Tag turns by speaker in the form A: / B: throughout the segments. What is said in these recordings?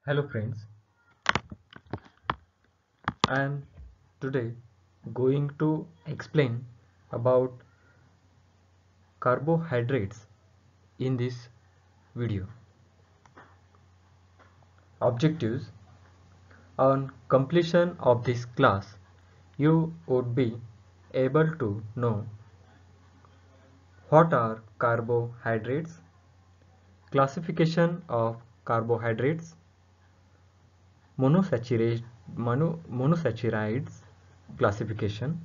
A: Hello friends, I am today going to explain about carbohydrates in this video. Objectives: on completion of this class, you would be able to know what are carbohydrates, classification of carbohydrates, monosaccharides classification.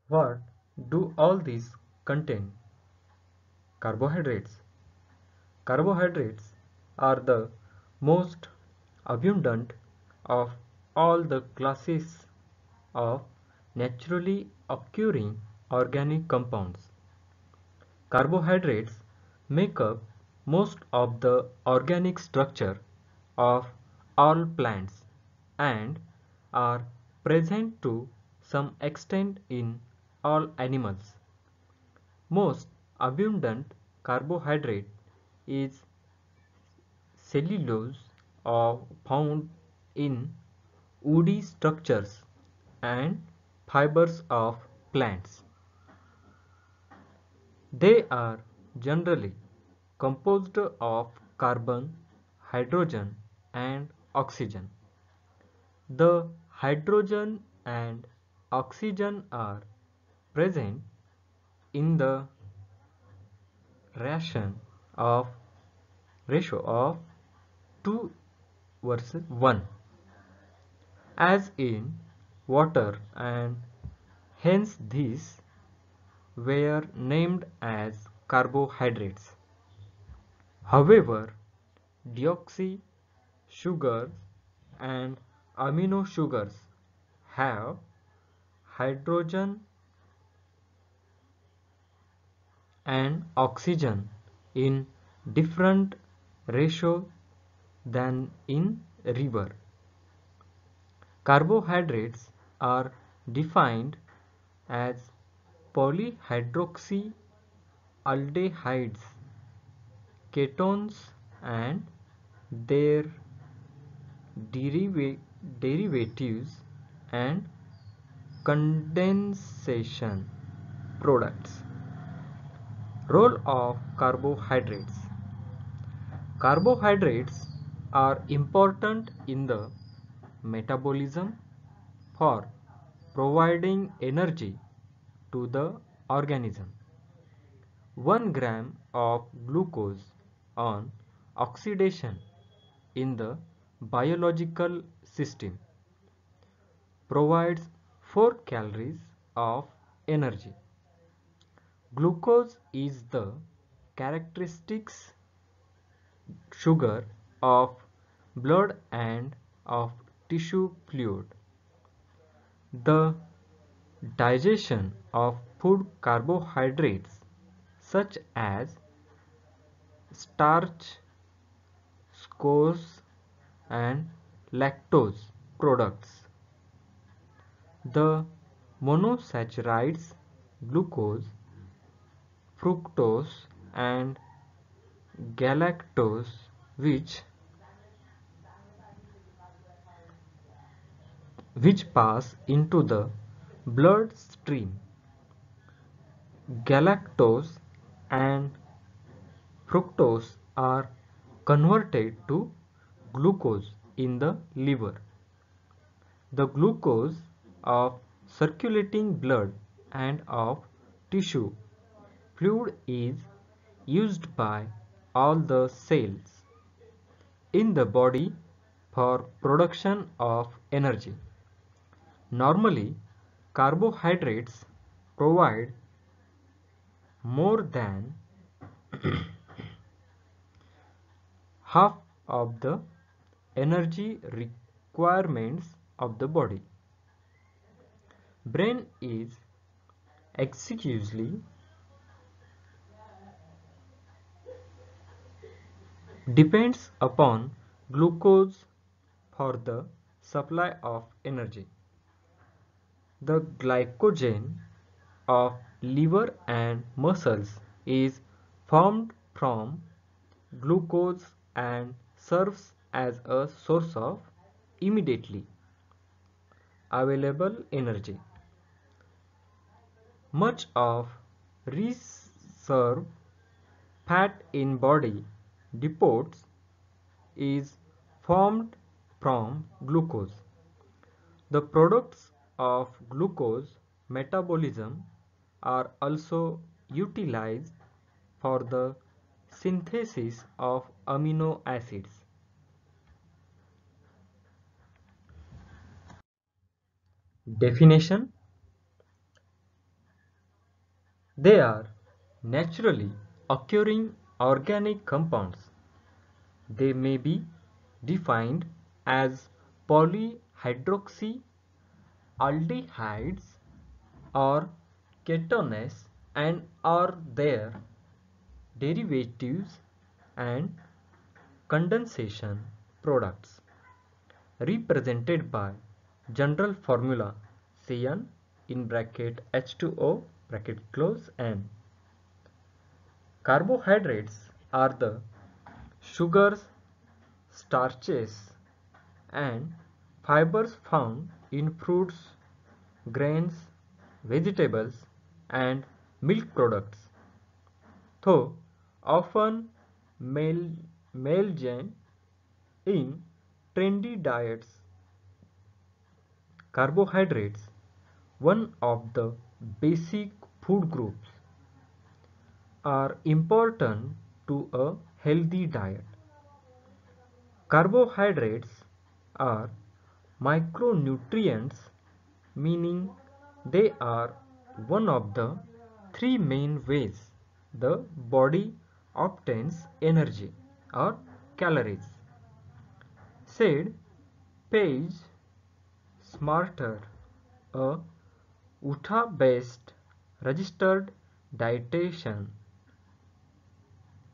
A: What do all these contain? Carbohydrates. Carbohydrates are the most abundant of all the classes of naturally occurring organic compounds. Carbohydrates make up most of the organic structure of all plants and are present to some extent in all animals. Most abundant carbohydrate is cellulose are found in woody structures and fibers of plants. They are generally composed of carbon, hydrogen and oxygen. The hydrogen and oxygen are present in the ration of ratio of 2 versus 1 as in water, and hence these were named as carbohydrates. However, deoxy sugars and amino sugars have hydrogen and oxygen in different ratio than in river. Carbohydrates are defined as polyhydroxy aldehydes, ketones and their derivatives and condensation products. Role of carbohydrates. Carbohydrates are important in the metabolism for providing energy to the organism. 1 gram of glucose on oxidation in the biological system provides 4 calories of energy. Glucose is the characteristics sugar of blood and of tissue fluid. The digestion of food carbohydrates such as starch, sucrose and lactose products. The monosaccharides glucose, fructose and galactose which pass into the blood stream. Galactose and fructose are converted to glucose in the liver. The glucose of circulating blood and of tissue fluid is used by all the cells in the body for production of energy. Normally, carbohydrates provide more than half of the energy requirements of the body. Brain is exclusively depends upon glucose for the supply of energy. The glycogen of liver and muscles is formed from glucose and serves as a source of immediately available energy. Much of reserve fat in body depots is formed from glucose. The products of glucose metabolism are also utilized for the synthesis of amino acids. Definition: they are naturally occurring organic compounds. They may be defined as polyhydroxy aldehydes or ketones and or their derivatives and condensation products, represented by general formula CN in bracket H2O bracket close N. Carbohydrates are the sugars, starches and fibers found in fruits, grains, vegetables and milk products, though often malgene in trendy diets. Carbohydrates, one of the basic food groups, are important to a healthy diet. Carbohydrates are micronutrients, meaning they are one of the three main ways the body obtains energy or calories. Said Paige Smarter, a Utah-based registered dietitian.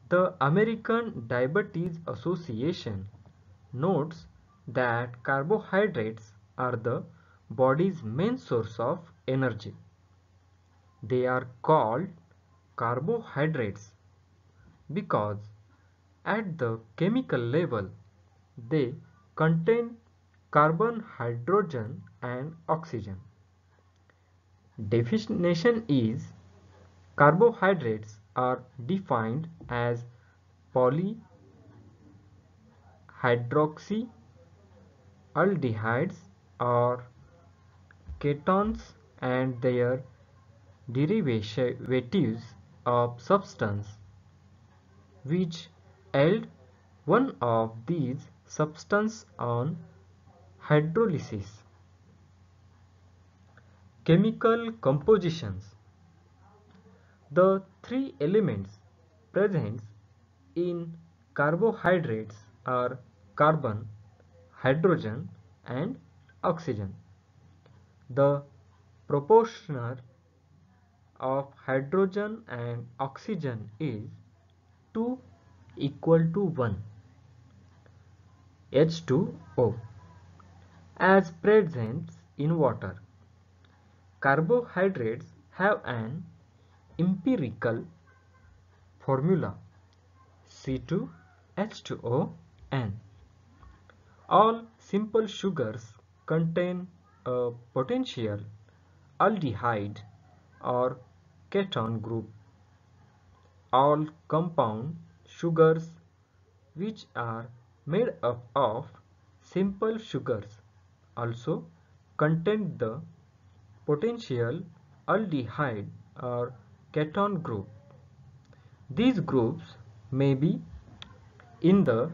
A: The American Diabetes Association notes that carbohydrates are the body's main source of energy. They are called carbohydrates because at the chemical level they contain carbon, hydrogen and oxygen. Definition is: carbohydrates are defined as polyhydroxy aldehydes or ketones and their derivatives of substance which yield one of these substances on hydrolysis. Chemical compositions: the three elements present in carbohydrates are carbon, hydrogen and oxygen. The proportion of hydrogen and oxygen is 2 equal to 1, H2O, as present in water. Carbohydrates have an empirical formula C2H2O N. All simple sugars contain a potential aldehyde or ketone group. All compound sugars which are made up of simple sugars also contain the potential aldehyde or ketone group. These groups may be in the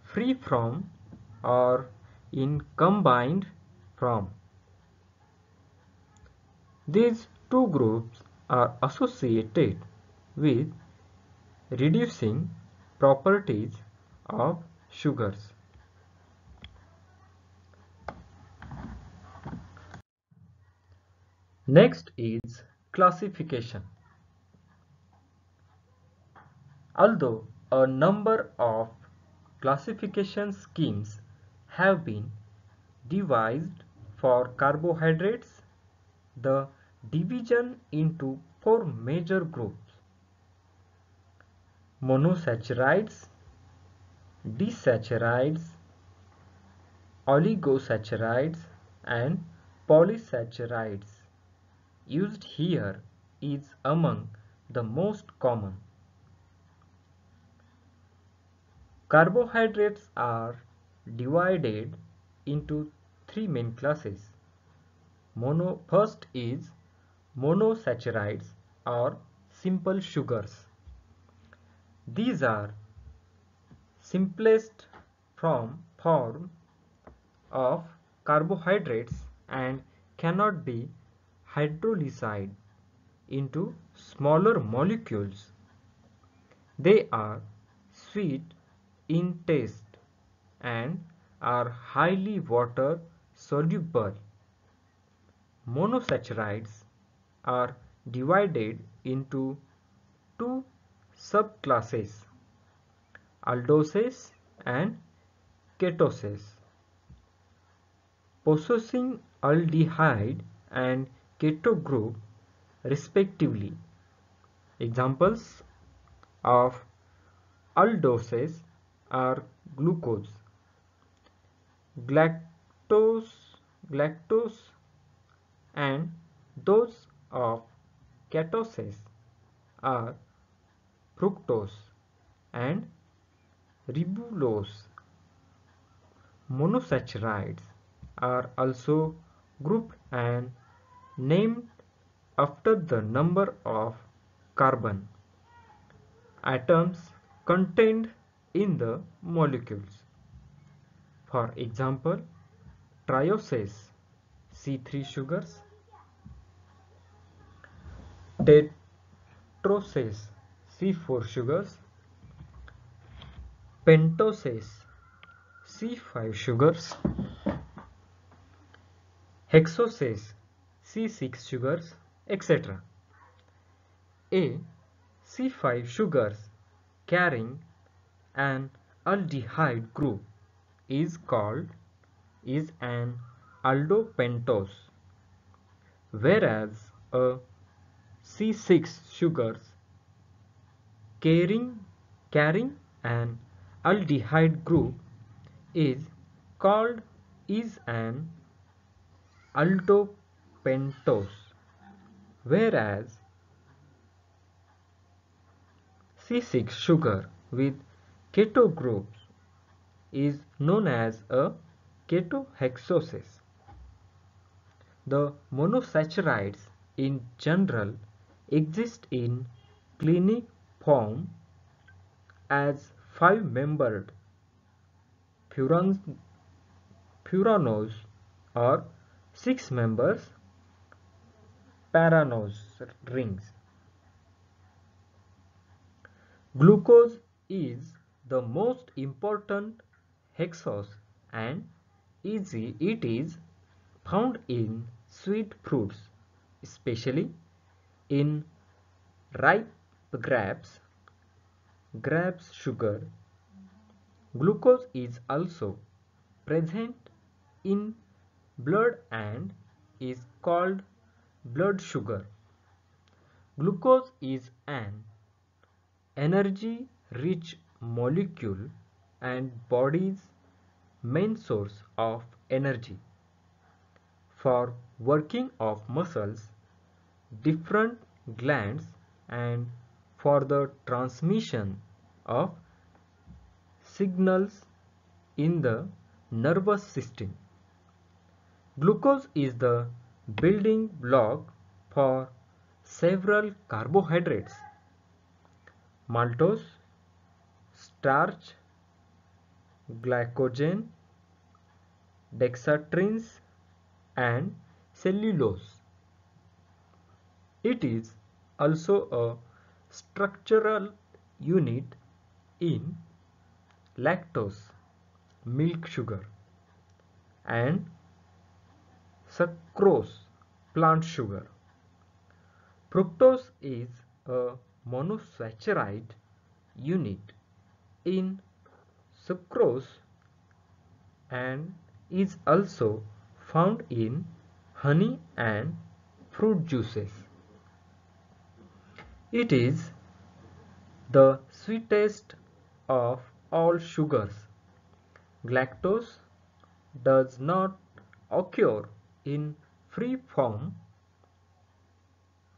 A: free form or in combined form. These two groups are associated with reducing properties of sugars. Next is classification. Although a number of classification schemes have been devised for carbohydrates, the division into four major groups monosaccharides, disaccharides, oligosaccharides, and polysaccharides used here is among the most common. Carbohydrates are divided into three main classes. First is monosaccharides or simple sugars. These are simplest form of carbohydrates and cannot be hydrolyzed into smaller molecules. They are sweet in taste and are highly water soluble. Monosaccharides are divided into two subclasses, aldoses and ketoses, possessing aldehyde and keto group respectively. Examples of aldoses are glucose, galactose, and those of ketoses are fructose and ribulose. Monosaccharides are also grouped and named after the number of carbon atoms contained in the molecules. For example, trioses C3 sugars, tetroses C4 sugars, pentoses C5 sugars, hexoses C6 sugars, etc. A C5 sugars carrying an aldehyde group is an aldopentose, whereas a C6 sugars carrying an aldehyde group is an aldopentose, whereas C6 sugar with keto groups is known as a ketohexoses. The monosaccharides in general exist in clinic form as five-membered furanose or six members paranose rings. Glucose is the most important hexose and it is found in sweet fruits, especially in ripe grapes sugar. Glucose is also present in blood and is called blood sugar. Glucose is an energy-rich molecule and body's main source of energy. For working of muscles, different glands, and for the transmission of signals in the nervous system. Glucose is the building block for several carbohydrates: maltose, starch, glycogen, dextrins, and cellulose. It is also a structural unit in lactose, milk sugar, and sucrose, plant sugar. Fructose is a monosaccharide unit in sucrose and is also found in honey and fruit juices. It is the sweetest of all sugars. Galactose does not occur in free form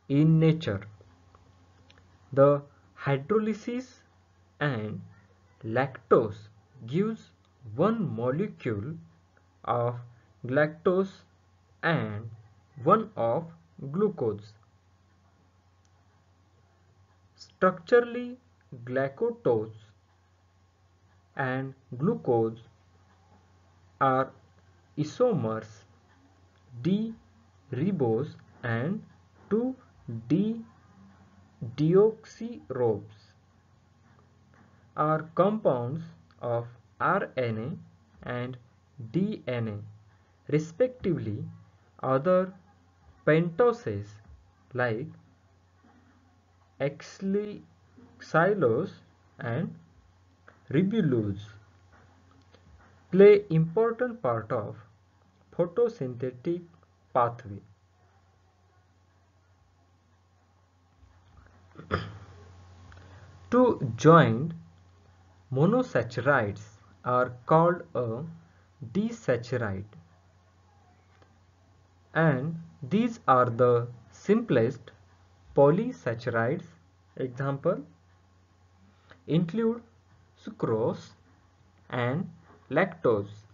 A: in nature. The hydrolysis and lactose gives one molecule of galactose and one of glucose. Structurally, galactose and glucose are isomers D-ribose and 2-deoxyribose are compounds of RNA and DNA respectively. Other pentoses like xylose and ribulose play important part of photosynthetic pathway. Two joined monosaccharides are called a disaccharide, and these are the simplest polysaccharides. Example include sucrose and lactose.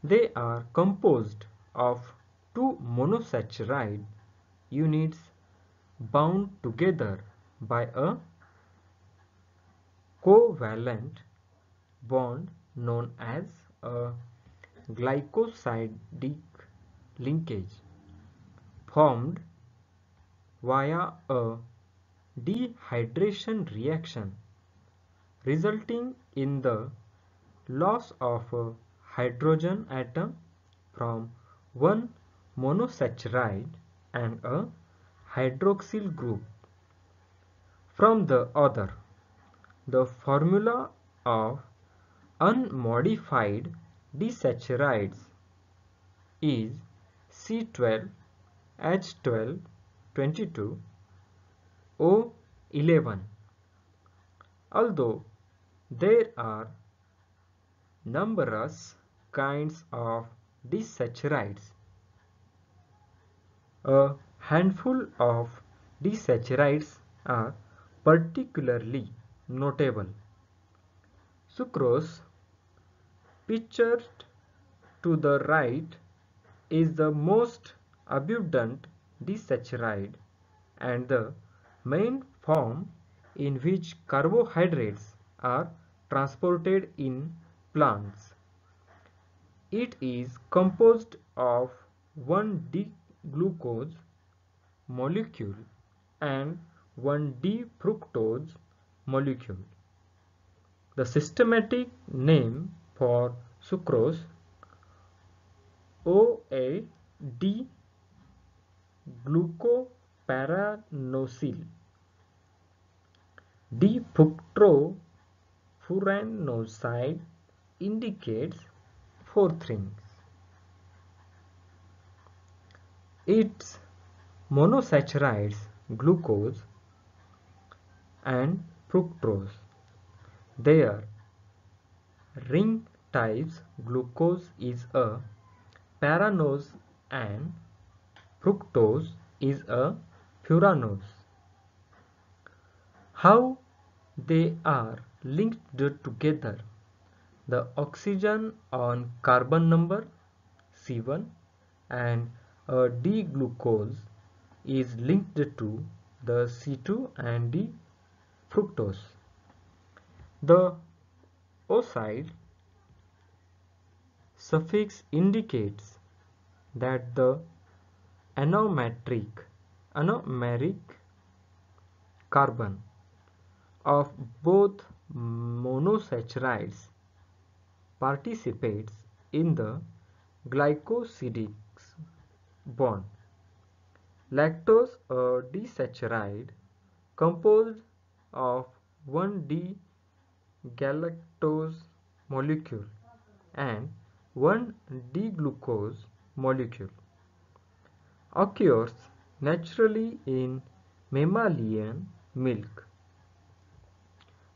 A: They are composed of two monosaccharide units bound together by a covalent bond known as a glycosidic linkage formed via a dehydration reaction resulting in the loss of a hydrogen atom from one monosaccharide and a hydroxyl group from the other. The formula of unmodified disaccharides is C12H1222O11. Although there are numerous kinds of disaccharides, a handful of disaccharides are particularly notable. Sucrose, pictured to the right, is the most abundant disaccharide and the main form in which carbohydrates are transported in plants. It is composed of one D-glucose molecule and one D-fructose molecule. The systematic name for sucrose OA-D-glucopyranosyl. D-fructofuranoside indicates four things. Its monosaccharides glucose and fructose. Their ring types glucose is a pyranose and fructose is a furanose. How they are linked together. The oxygen on carbon number C1 and a D-glucose is linked to the C2 and D-fructose. The O-side suffix indicates that the anomeric carbon of both monosaccharides participates in the glycosidic bond. Lactose, a disaccharide composed of one D-galactose molecule and one D-glucose molecule, occurs naturally in mammalian milk.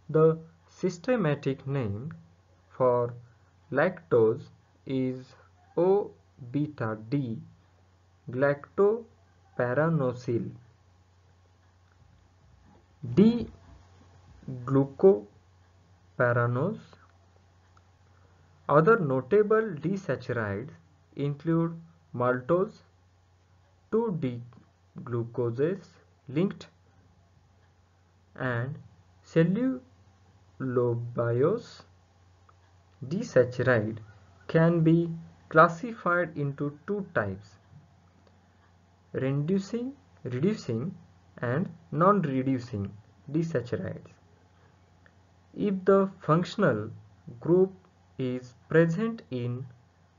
A: The systematic name for lactose is O-beta-D galactoparanosyl D-glucoparanose. Other notable disaccharides include maltose, 2-D-glucoses linked, and cellulobiose. Disaccharide can be classified into two types: reducing and non-reducing disaccharides. If the functional group is present in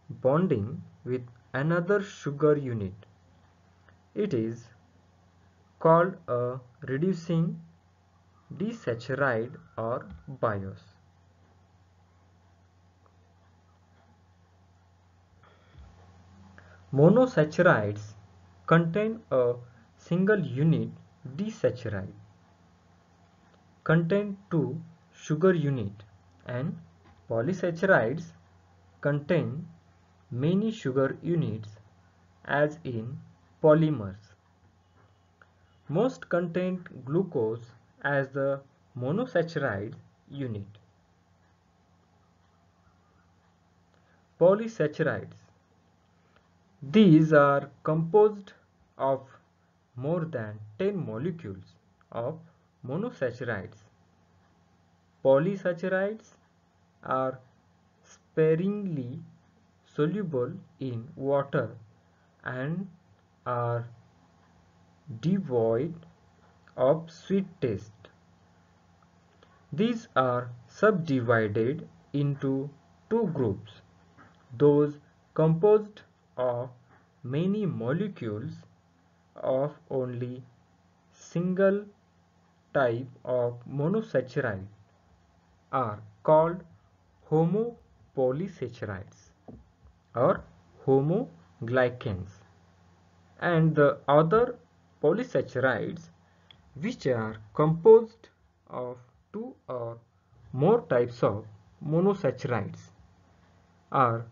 A: bonding with another sugar unit, it is called a reducing disaccharide or BIOS. Monosaccharides contain a single unit disaccharide, contain two sugar unit, and polysaccharides contain many sugar units as in polymers. Most contain glucose as the monosaccharide unit. Polysaccharides. These are composed of more than 10 molecules of monosaccharides. Polysaccharides are sparingly soluble in water and are devoid of sweet taste. These are subdivided into two groups: those composed of many molecules of only single type of monosaccharide are called homopolysaccharides or homoglycans, and the other polysaccharides, which are composed of two or more types of monosaccharides, are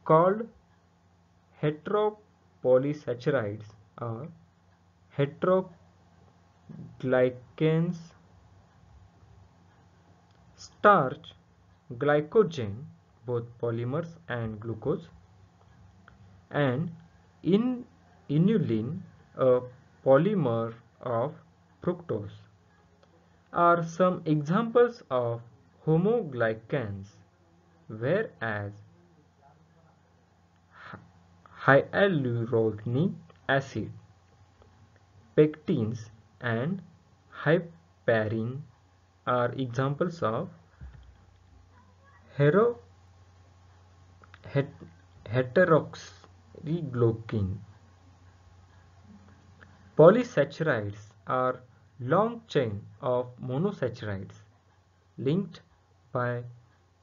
A: called heteropolysaccharides or heteroglycans. Starch, glycogen, both polymers and glucose, and inulin, a polymer of fructose, are some examples of homoglycans, whereas hyaluronic acid, pectins, and heparin are examples of heteroxyglycan. Polysaccharides are long chain of monosaccharides linked by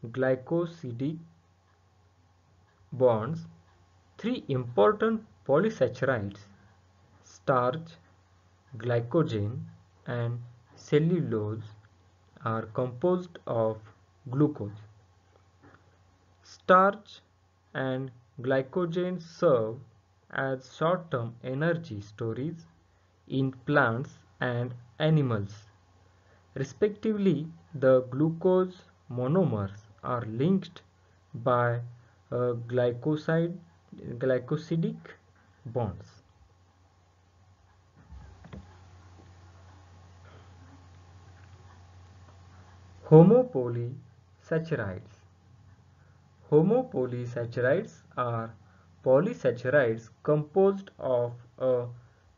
A: glycosidic bonds. Three important polysaccharides, starch, glycogen, and cellulose, are composed of glucose. Starch and glycogen serve as short-term energy storage in plants and animals. Respectively, the glucose monomers are linked by glycosidic bonds. Homopolysaccharides. Homopolysaccharides are polysaccharides composed of a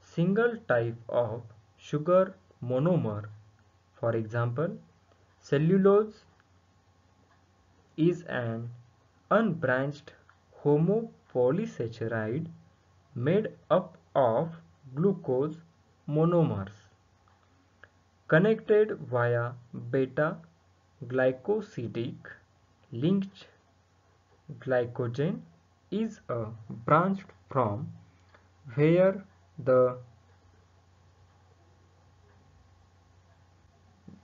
A: single type of sugar monomer. For example, cellulose is an unbranched homopolysaccharide made up of glucose monomers connected via beta glycosidic linked. Glycogen is a branch from where the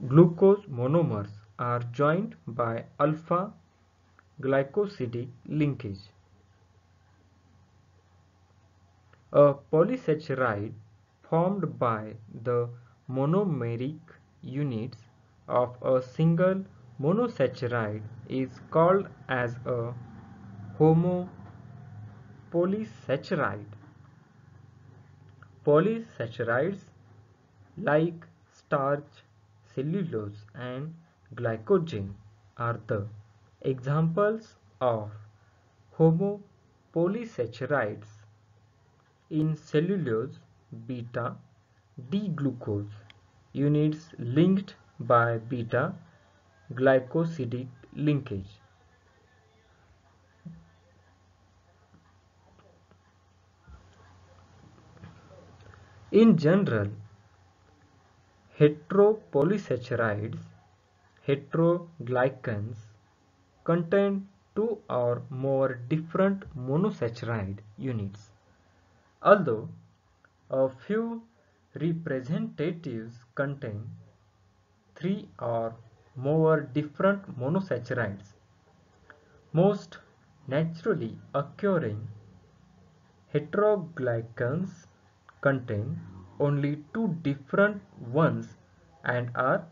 A: glucose monomers are joined by alpha glycosidic linkage. A polysaccharide formed by the monomeric units of a single monosaccharide is called as a homopolysaccharide. Polysaccharides like starch, cellulose, and glycogen are the examples of homopolysaccharides. In cellulose, beta D-glucose units linked by beta glycosidic linkage. In general, heteropolysaccharides, heteroglycans, contain two or more different monosaccharide units. Although a few representatives contain three or more different monosaccharides, most naturally occurring heteroglycans contain only two different ones and are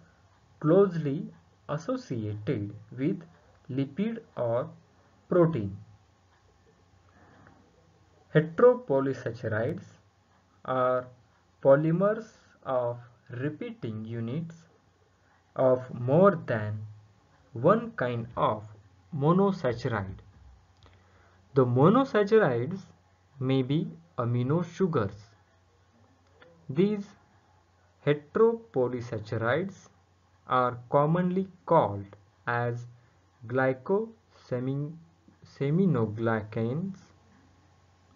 A: closely associated with lipid or protein. Heteropolysaccharides are polymers of repeating units of more than one kind of monosaccharide. The monosaccharides may be amino sugars. These heteropolysaccharides are commonly called as glycosaminoglycans.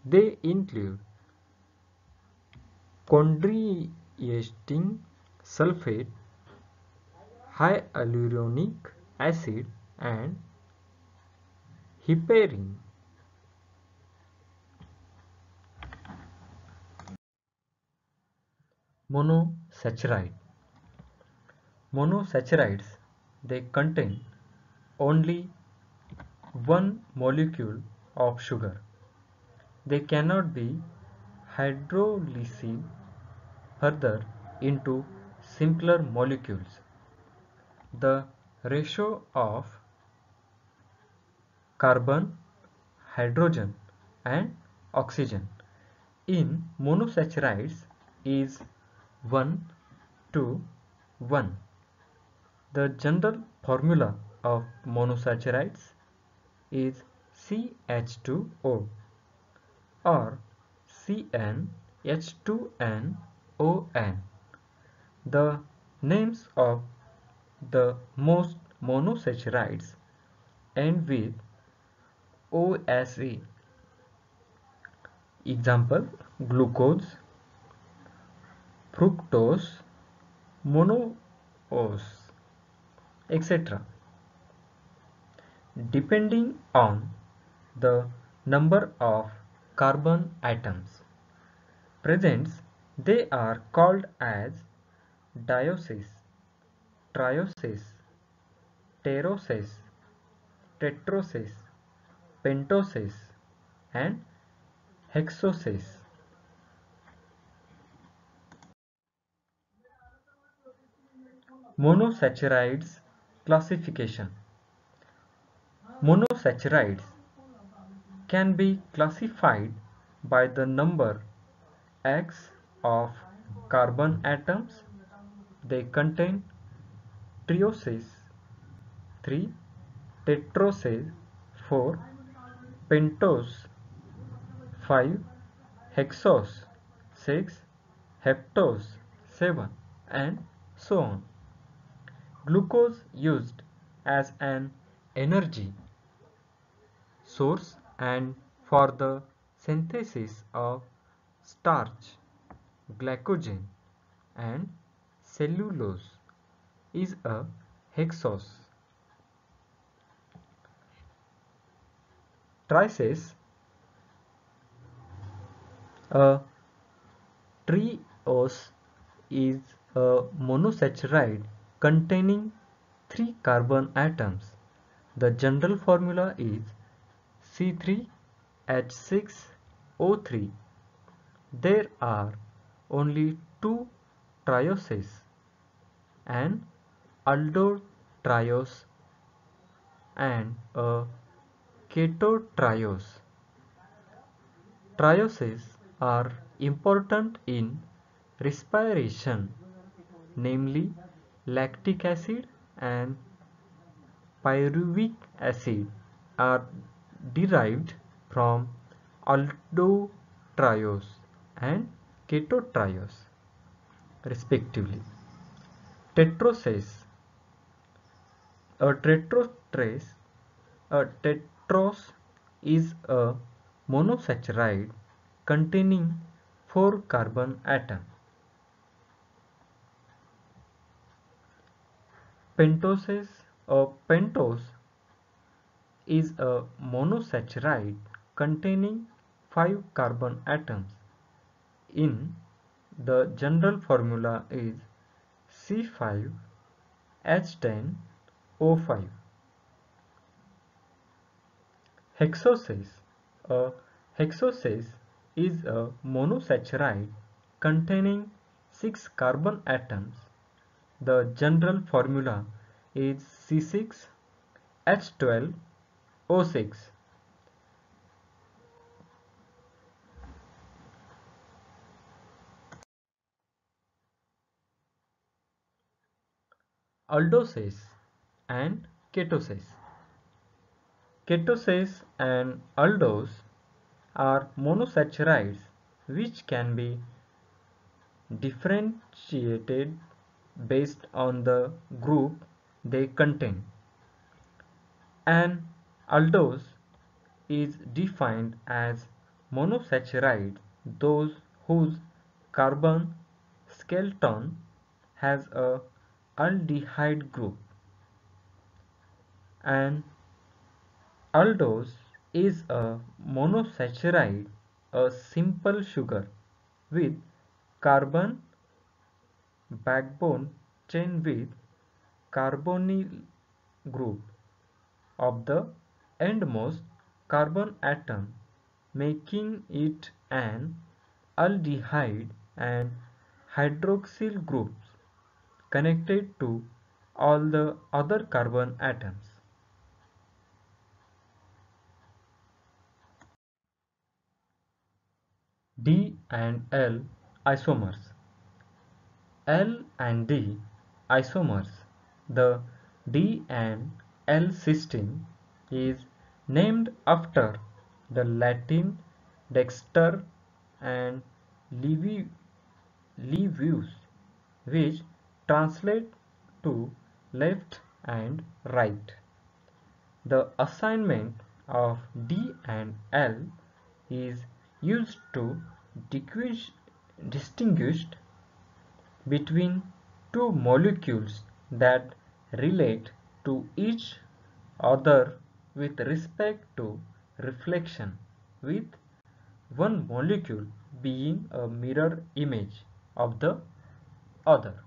A: They include chondroitin sulfate, hyaluronic acid, and heparin. Monosaccharide. Monosaccharides, they contain only one molecule of sugar. They cannot be hydrolyzed further into simpler molecules. The ratio of carbon, hydrogen, and oxygen in monosaccharides is 1 to 1. The general formula of monosaccharides is CH2O or CnH2nOn. The names of the most monosaccharides end with OSE. Example: glucose, fructose, monoose, etc. Depending on the number of carbon atoms present, they are called as dioses, trioses, teroses, tetroses, pentoses, and hexoses. Monosaccharides classification. Monosaccharides can be classified by the number X of carbon atoms they contain: trioses 3, tetroses 4, pentose 5, hexose 6, heptose 7, and so on. Glucose used as an energy source and for the synthesis of starch, glycogen, and cellulose is a hexose. Trioses. A triose is a monosaccharide containing 3 carbon atoms. The general formula is C3H6O3. There are only 2 trioses, an aldotriose and a ketotriose. Trioses are important in respiration, namely lactic acid and pyruvic acid are derived from aldotriose and ketotriose respectively. Tetroses. A tetrotrace, a tetrose is a monosaccharide containing 4 carbon atoms. Pentoses. A pentose is a monosaccharide containing 5 carbon atoms. In the general formula is C5H10O5. Hexoses. A hexoses is a monosaccharide containing 6 carbon atoms. The general formula is C6H12O6. Aldoses and ketoses. Ketoses and aldose are monosaccharides which can be differentiated based on the group they contain. An aldose is defined as monosaccharide those whose carbon skeleton has a aldehyde group. An aldose is a monosaccharide, a simple sugar with carbon backbone chain with carbonyl group of the endmost carbon atom, making it an aldehyde, and hydroxyl groups connected to all the other carbon atoms. D and L isomers. L and D isomers. The D and L cysteine is named after the Latin dexter and levius, which translate to left and right. The assignment of D and L is used to distinguish between two molecules that relate to each other with respect to reflection, with one molecule being a mirror image of the other.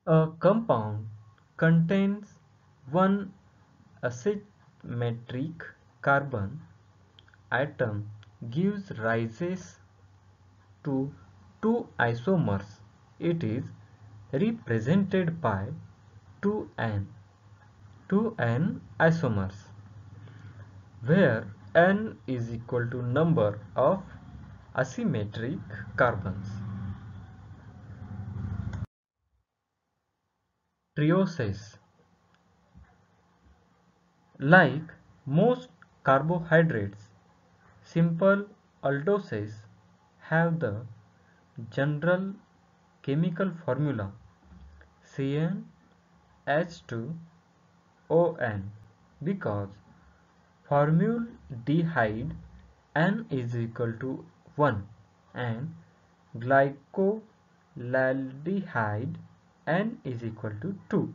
A: A compound contains one asymmetric carbon atom gives rise to two isomers. It is represented by 2n, 2n isomers, where n is equal to number of asymmetric carbons. Trioses. Like most carbohydrates, simple aldoses have the general chemical formula CnH2ON because formaldehyde N is equal to 1 and glycolaldehyde N is equal to 2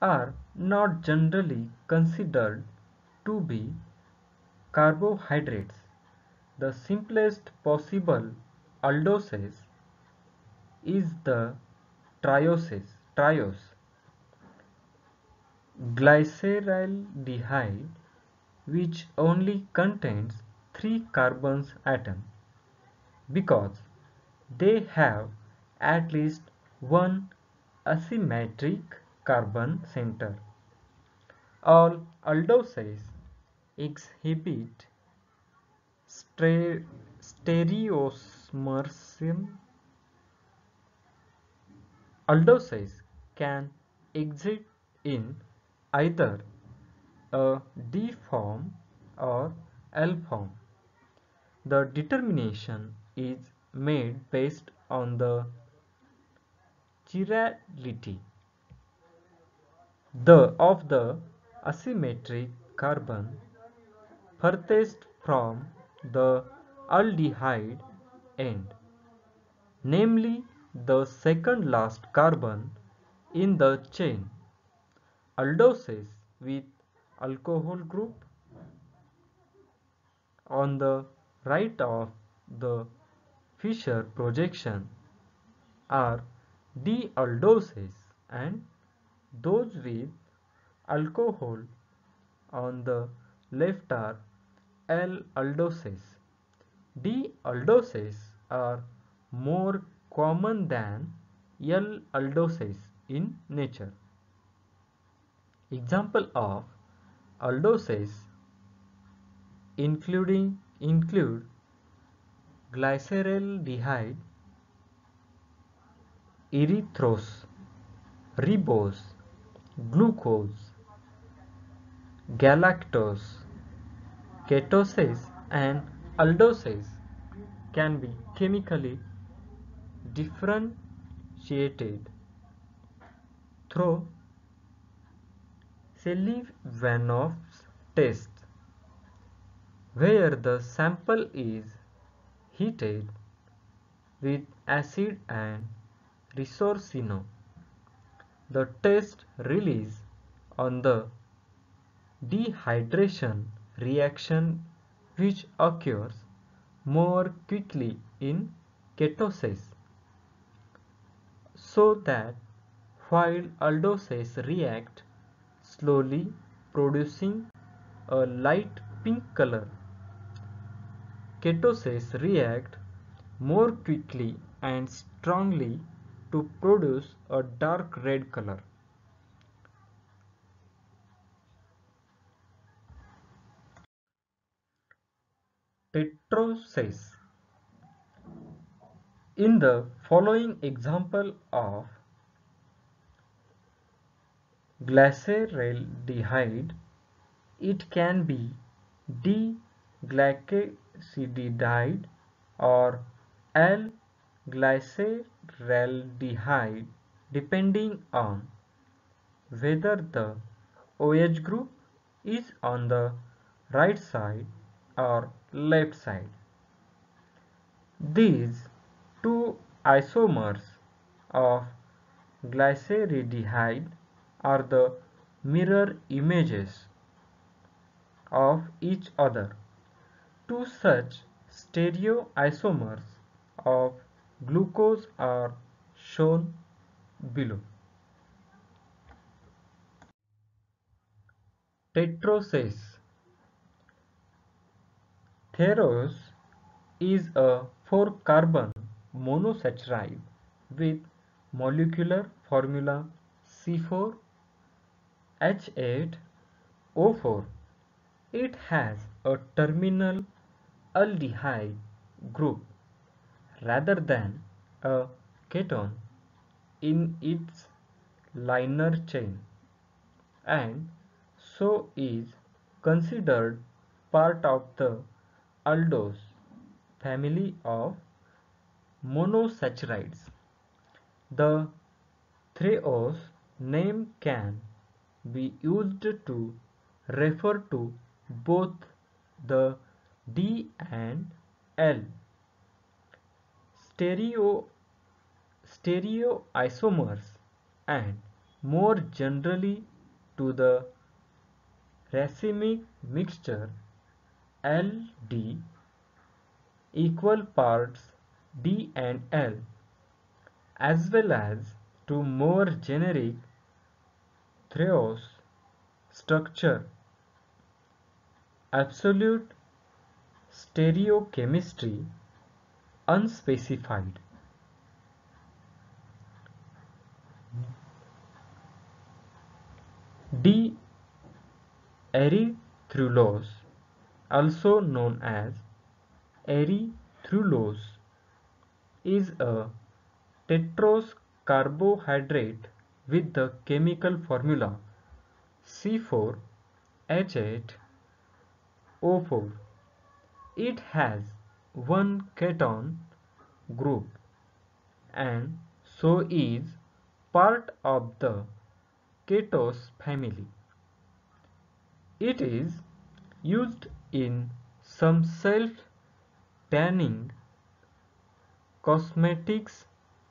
A: are not generally considered to be carbohydrates. The simplest possible aldoses is the triose glyceraldehyde, which only contains 3 carbon atoms because they have at least one asymmetric carbon center. All aldoses exhibit stereoisomers. Aldoses can exist in either a D form or L form. The determination is made based on the chirality of the asymmetric carbon furthest from the aldehyde end, namely the second last carbon in the chain. Aldoses with alcohol group on the right of the Fischer projection are D-aldoses, and those with alcohol on the left are L-aldoses. D-aldoses are more common than L-aldoses in nature. Example of aldoses include glyceraldehyde, erythrose, ribose, glucose, galactose. Ketoses and aldoses can be chemically differentiated through Sullivan's test, where the sample is heated with acid and resorcino. The test relies on the dehydration reaction, which occurs more quickly in ketoses, so that while aldoses react slowly producing a light pink color, ketoses react more quickly and strongly to produce a dark red color. Tetroses. In the following example of glyceraldehyde, it can be D-glycosidehyde or L-glyceraldehyde, depending on whether the OH group is on the right side or left side. These two isomers of glyceraldehyde are the mirror images of each other. Two such stereoisomers of glucose are shown below. Tetroses. Theros is a 4-carbon monosaccharide with molecular formula C4H8O4. It has a terminal aldehyde group rather than a ketone in its liner chain, and so is considered part of the aldose family of monosaccharides. The Threose name can be used to refer to both the D and L stereoisomers, and more generally to the racemic mixture Ld equal parts D and L. as well as to more generic Threos structure, absolute stereochemistry, unspecified. D-erythrulose, also known as erythrulose, is a tetrose carbohydrate with the chemical formula C4H8O4. It has one keton group and so is part of the ketose family. It is used in some self-tanning cosmetics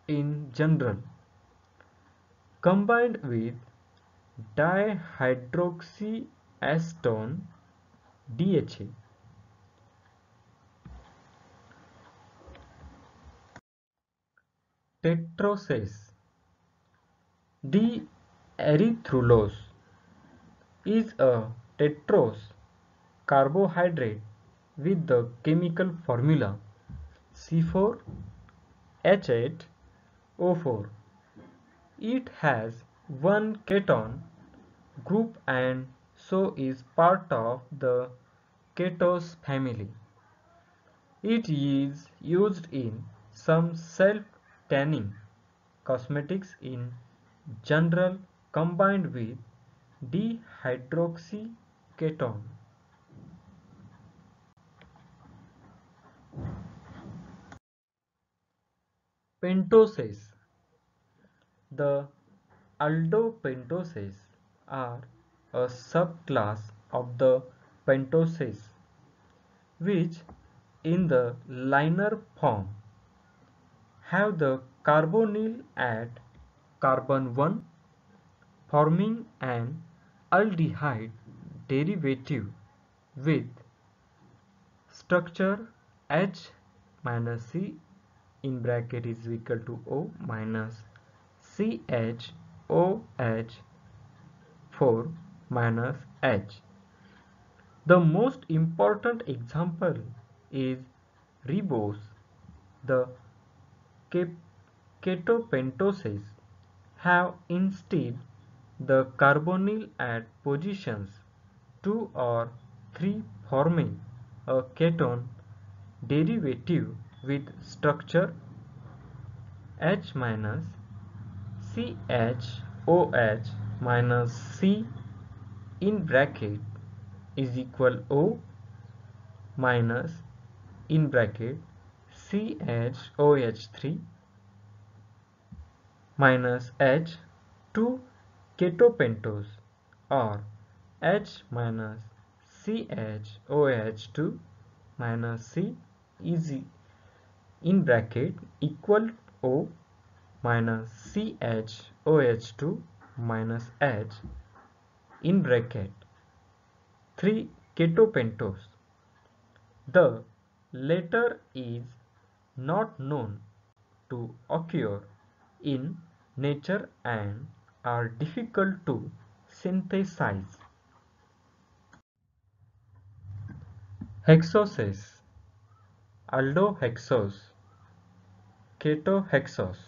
A: in general, combined with dihydroxyacetone DHA. Tetroses. D-erythrulose is a tetrose carbohydrate with the chemical formula C4H8O4. It has one keton group and so is part of the ketose family. It is used in some self-tanning cosmetics in general, combined with dihydroxyketone. Pentoses. The aldopentoses are a subclass of the pentoses, which in the linear form have the carbonyl at carbon 1, forming an aldehyde derivative with structure H minus C in bracket is equal to O minus CHOH4 minus H. The most important example is ribose. The ketopentoses have instead the carbonyl at positions 2 or 3, forming a ketone derivative with structure H minus CHOH minus C in bracket is equal O minus in bracket CHOH3 minus H to ketopentose or H minus CHOH2 minus C is in bracket equal O minus CHOH2 minus H in bracket 3 ketopentose. The latter is not known to occur in nature and are difficult to synthesize. Hexoses, aldohexose, ketohexose.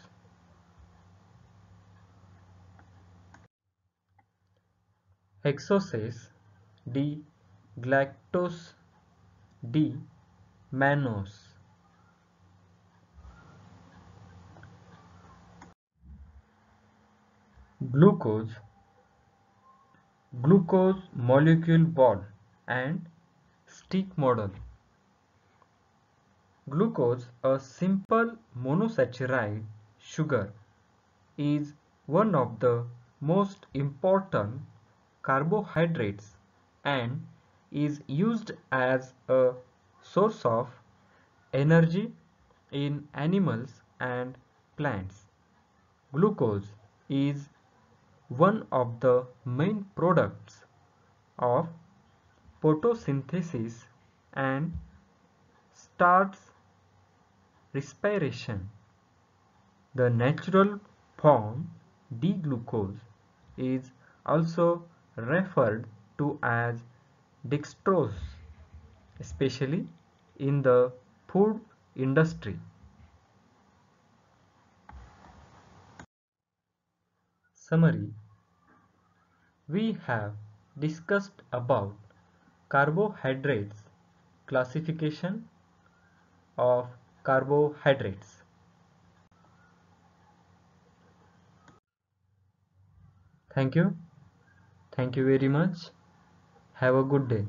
A: Hexoses, D-galactose, D-mannose. Glucose, glucose molecule ball and stick model. Glucose, a simple monosaccharide sugar, is one of the most important carbohydrates and is used as a source of energy in animals and plants. Glucose is one of the main products of photosynthesis and starts respiration. The natural form D-glucose is also referred to as dextrose, especially in the food industry. Summary: we have discussed about carbohydrates, classification of carbohydrates. Thank you. Thank you very much. Have a good day.